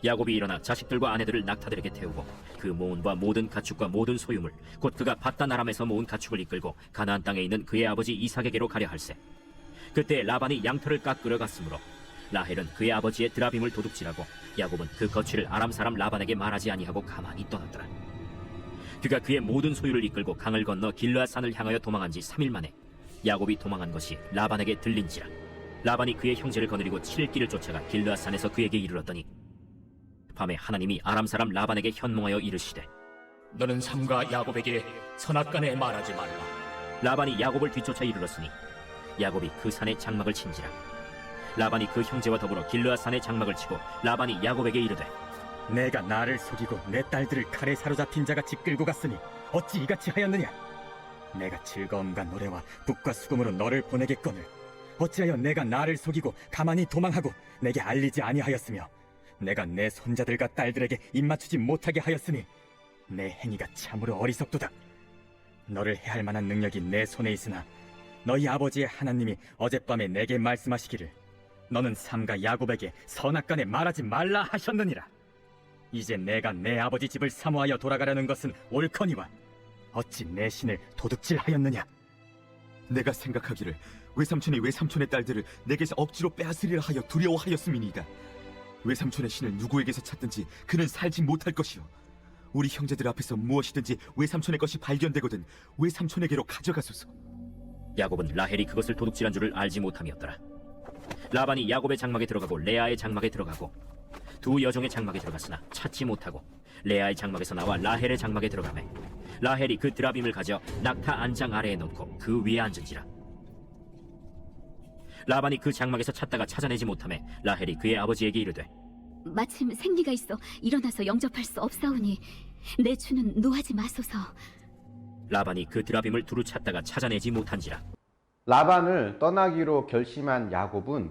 야곱이 일어나 자식들과 아내들을 낙타들에게 태우고 그 모은과 모든 가축과 모든 소유물 곧 그가 밧단 아람에서 모은 가축을 이끌고 가나안 땅에 있는 그의 아버지 이삭에게로 가려 할세. 그때 라반이 양털을 깎으러 갔으므로 라헬은 그의 아버지의 드라빔을 도둑질하고 야곱은 그 거취를 아람 사람 라반에게 말하지 아니하고 가만히 떠났더라. 그가 그의 모든 소유를 이끌고 강을 건너 길르앗 산을 향하여 도망한 지 3일 만에 야곱이 도망한 것이 라반에게 들린지라. 라반이 그의 형제를 거느리고 7일 길을 쫓아가 길르앗 산에서 그에게 이르렀더니 밤에 하나님이 아람 사람 라반에게 현몽하여 이르시되 너는 삼가 야곱에게 선악간에 말하지 말라. 라반이 야곱을 뒤쫓아 이르렀으니 야곱이 그 산에 장막을 친지라. 라반이 그 형제와 더불어 길르앗 산에 장막을 치고 라반이 야곱에게 이르되 내가 나를 속이고 내 딸들을 칼에 사로잡힌 자같이 끌고 갔으니 어찌 이같이 하였느냐? 내가 즐거움과 노래와 북과 수금으로 너를 보내겠거늘 어찌하여 내가 나를 속이고 가만히 도망하고 내게 알리지 아니하였으며 내가 내 손자들과 딸들에게 입맞추지 못하게 하였으니 내 행위가 참으로 어리석도다. 너를 해할 만한 능력이 내 손에 있으나 너희 아버지의 하나님이 어젯밤에 내게 말씀하시기를 너는 삼가 야곱에게 선악간에 말하지 말라 하셨느니라. 이제 내가 내 아버지 집을 사모하여 돌아가려는 것은 옳거니와 어찌 내 신을 도둑질하였느냐? 내가 생각하기를 외삼촌이 외삼촌의 딸들을 내게서 억지로 빼앗으리라 하여 두려워하였음이니이다. 외삼촌의 신을 누구에게서 찾든지 그는 살지 못할 것이요 우리 형제들 앞에서 무엇이든지 외삼촌의 것이 발견되거든 외삼촌에게로 가져가소서. 야곱은 라헬이 그것을 도둑질한 줄을 알지 못함이었더라. 라반이 야곱의 장막에 들어가고 레아의 장막에 들어가고 두 여종의 장막에 들어갔으나 찾지 못하고 레아의 장막에서 나와 라헬의 장막에 들어가매 라헬이 그 드라빔을 가져 낙타 안장 아래에 놓고 그 위에 앉은지라. 라반이 그 장막에서 찾다가 찾아내지 못하매 라헬이 그의 아버지에게 이르되 마침 생리가 있어 일어나서 영접할 수 없사오니 내 주는 노하지 마소서. 라반이 그 드라빔을 두루 찾다가 찾아내지 못한지라. 라반을 떠나기로 결심한 야곱은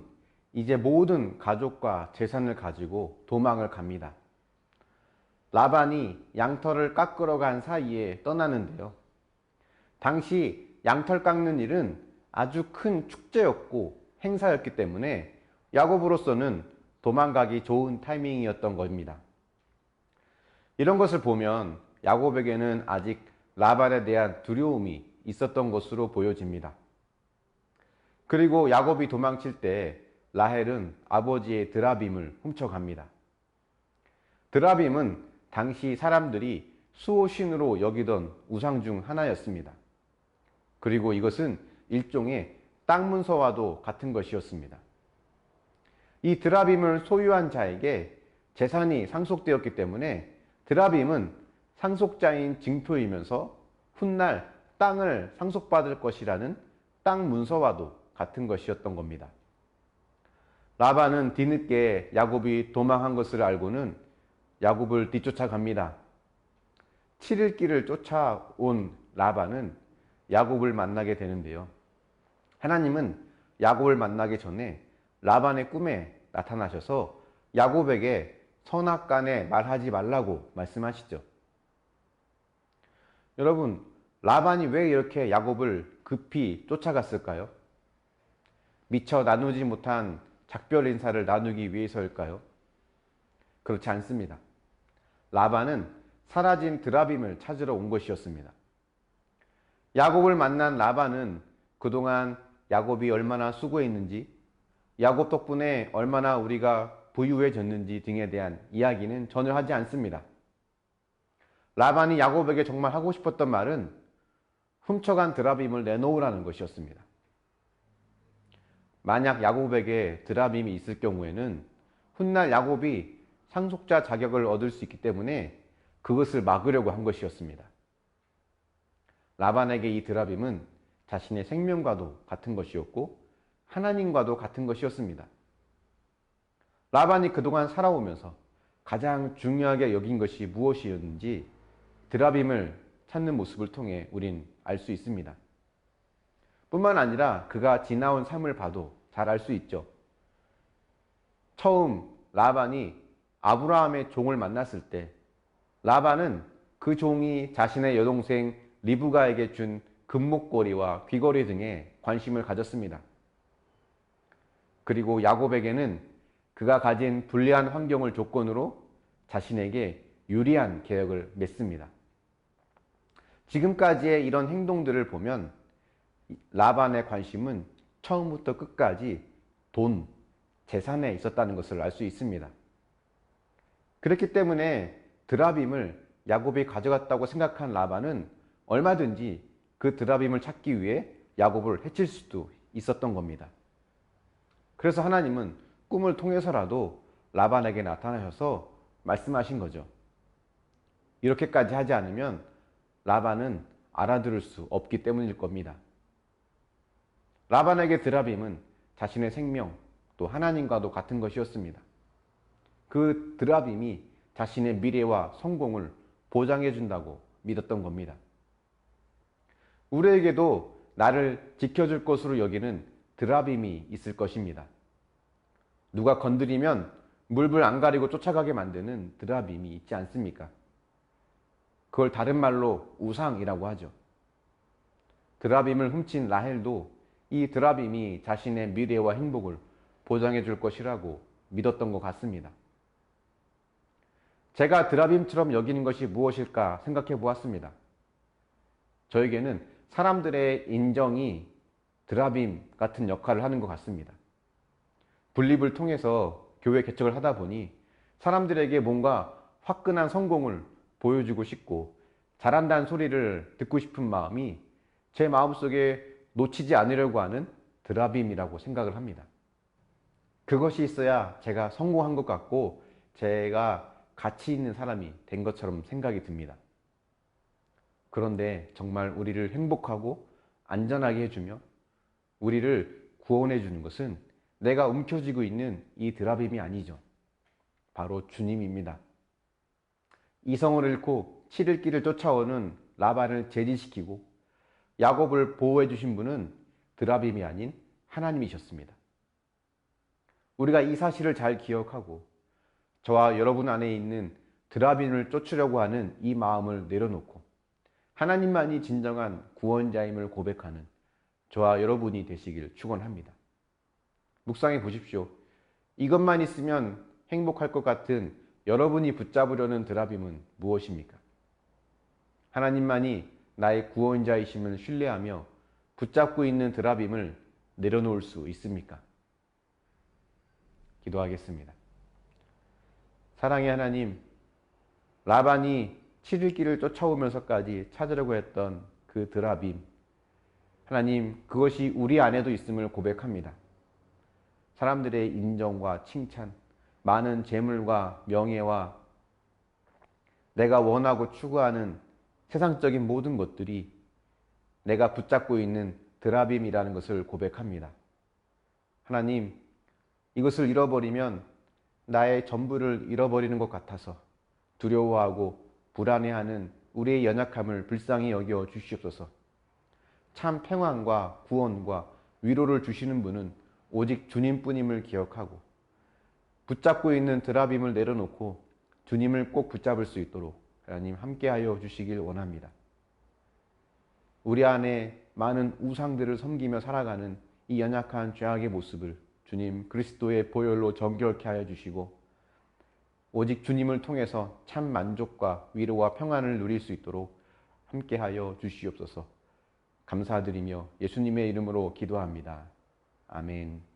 이제 모든 가족과 재산을 가지고 도망을 갑니다. 라반이 양털을 깎으러 간 사이에 떠나는데요. 당시 양털 깎는 일은 아주 큰 축제였고 행사였기 때문에 야곱으로서는 도망가기 좋은 타이밍이었던 겁니다. 이런 것을 보면 야곱에게는 아직 라반에 대한 두려움이 있었던 것으로 보여집니다. 그리고 야곱이 도망칠 때 라헬은 아버지의 드라빔을 훔쳐갑니다. 드라빔은 당시 사람들이 수호신으로 여기던 우상 중 하나였습니다. 그리고 이것은 일종의 땅 문서와도 같은 것이었습니다. 이 드라빔을 소유한 자에게 재산이 상속되었기 때문에 드라빔은 상속자인 징표이면서 훗날 땅을 상속받을 것이라는 땅 문서와도 같은 것이었던 겁니다. 라반은 뒤늦게 야곱이 도망한 것을 알고는 야곱을 뒤쫓아갑니다. 7일 길을 쫓아온 라반은 야곱을 만나게 되는데요. 하나님은 야곱을 만나기 전에 라반의 꿈에 나타나셔서 야곱에게 선악간에 말하지 말라고 말씀하시죠. 여러분, 라반이 왜 이렇게 야곱을 급히 쫓아갔을까요? 미처 나누지 못한 작별 인사를 나누기 위해서일까요? 그렇지 않습니다. 라반은 사라진 드라빔을 찾으러 온 것이었습니다. 야곱을 만난 라반은 그동안 야곱이 얼마나 수고했는지, 야곱 덕분에 얼마나 우리가 부유해졌는지 등에 대한 이야기는 전혀 하지 않습니다. 라반이 야곱에게 정말 하고 싶었던 말은 훔쳐간 드라빔을 내놓으라는 것이었습니다. 만약 야곱에게 드라빔이 있을 경우에는 훗날 야곱이 상속자 자격을 얻을 수 있기 때문에 그것을 막으려고 한 것이었습니다. 라반에게 이 드라빔은 자신의 생명과도 같은 것이었고 하나님과도 같은 것이었습니다. 라반이 그동안 살아오면서 가장 중요하게 여긴 것이 무엇이었는지 드라빔을 찾는 모습을 통해 우린 알 수 있습니다. 뿐만 아니라 그가 지나온 삶을 봐도 잘 알 수 있죠. 처음 라반이 아브라함의 종을 만났을 때 라반은 그 종이 자신의 여동생 리브가에게 준 금목걸이와 귀걸이 등에 관심을 가졌습니다. 그리고 야곱에게는 그가 가진 불리한 환경을 조건으로 자신에게 유리한 계획을 맺습니다. 지금까지의 이런 행동들을 보면 라반의 관심은 처음부터 끝까지 돈, 재산에 있었다는 것을 알 수 있습니다. 그렇기 때문에 드라빔을 야곱이 가져갔다고 생각한 라반은 얼마든지 그 드라빔을 찾기 위해 야곱을 해칠 수도 있었던 겁니다. 그래서 하나님은 꿈을 통해서라도 라반에게 나타나셔서 말씀하신 거죠. 이렇게까지 하지 않으면 라반은 알아들을 수 없기 때문일 겁니다. 라반에게 드라빔은 자신의 생명, 또 하나님과도 같은 것이었습니다. 그 드라빔이 자신의 미래와 성공을 보장해 준다고 믿었던 겁니다. 우리에게도 나를 지켜줄 것으로 여기는 드라빔이 있을 것입니다. 누가 건드리면 물불 안 가리고 쫓아가게 만드는 드라빔이 있지 않습니까? 그걸 다른 말로 우상이라고 하죠. 드라빔을 훔친 라헬도 이 드라빔이 자신의 미래와 행복을 보장해 줄 것이라고 믿었던 것 같습니다. 제가 드라빔처럼 여기는 것이 무엇일까 생각해 보았습니다. 저에게는 사람들의 인정이 드라빔 같은 역할을 하는 것 같습니다. 분립을 통해서 교회 개척을 하다 보니 사람들에게 뭔가 화끈한 성공을 보여주고 싶고 잘한다는 소리를 듣고 싶은 마음이 제 마음속에 놓치지 않으려고 하는 드라빔이라고 생각을 합니다. 그것이 있어야 제가 성공한 것 같고 제가 가치 있는 사람이 된 것처럼 생각이 듭니다. 그런데 정말 우리를 행복하고 안전하게 해주며 우리를 구원해 주는 것은 내가 움켜쥐고 있는 이 드라빔이 아니죠. 바로 주님입니다. 이성을 잃고 7일 길을 쫓아오는 라반을 제지시키고 야곱을 보호해 주신 분은 드라빔이 아닌 하나님이셨습니다. 우리가 이 사실을 잘 기억하고 저와 여러분 안에 있는 드라빔을 쫓으려고 하는 이 마음을 내려놓고 하나님만이 진정한 구원자임을 고백하는 저와 여러분이 되시길 축원합니다. 묵상해 보십시오. 이것만 있으면 행복할 것 같은 여러분이 붙잡으려는 드라빔은 무엇입니까? 하나님만이 나의 구원자이심을 신뢰하며 붙잡고 있는 드라빔을 내려놓을 수 있습니까? 기도하겠습니다. 사랑의 하나님, 라반이 7일 길을 쫓아오면서까지 찾으려고 했던 그 드라빔, 하나님, 그것이 우리 안에도 있음을 고백합니다. 사람들의 인정과 칭찬, 많은 재물과 명예와 내가 원하고 추구하는 세상적인 모든 것들이 내가 붙잡고 있는 드라빔이라는 것을 고백합니다. 하나님, 이것을 잃어버리면 나의 전부를 잃어버리는 것 같아서 두려워하고 불안해하는 우리의 연약함을 불쌍히 여겨 주시옵소서. 참 평안과 구원과 위로를 주시는 분은 오직 주님뿐임을 기억하고 붙잡고 있는 드라빔을 내려놓고 주님을 꼭 붙잡을 수 있도록 하나님 함께하여 주시길 원합니다. 우리 안에 많은 우상들을 섬기며 살아가는 이 연약한 죄악의 모습을 주님 그리스도의 보혈로 정결케 하여 주시고 오직 주님을 통해서 참 만족과 위로와 평안을 누릴 수 있도록 함께하여 주시옵소서. 감사드리며 예수님의 이름으로 기도합니다. 아멘.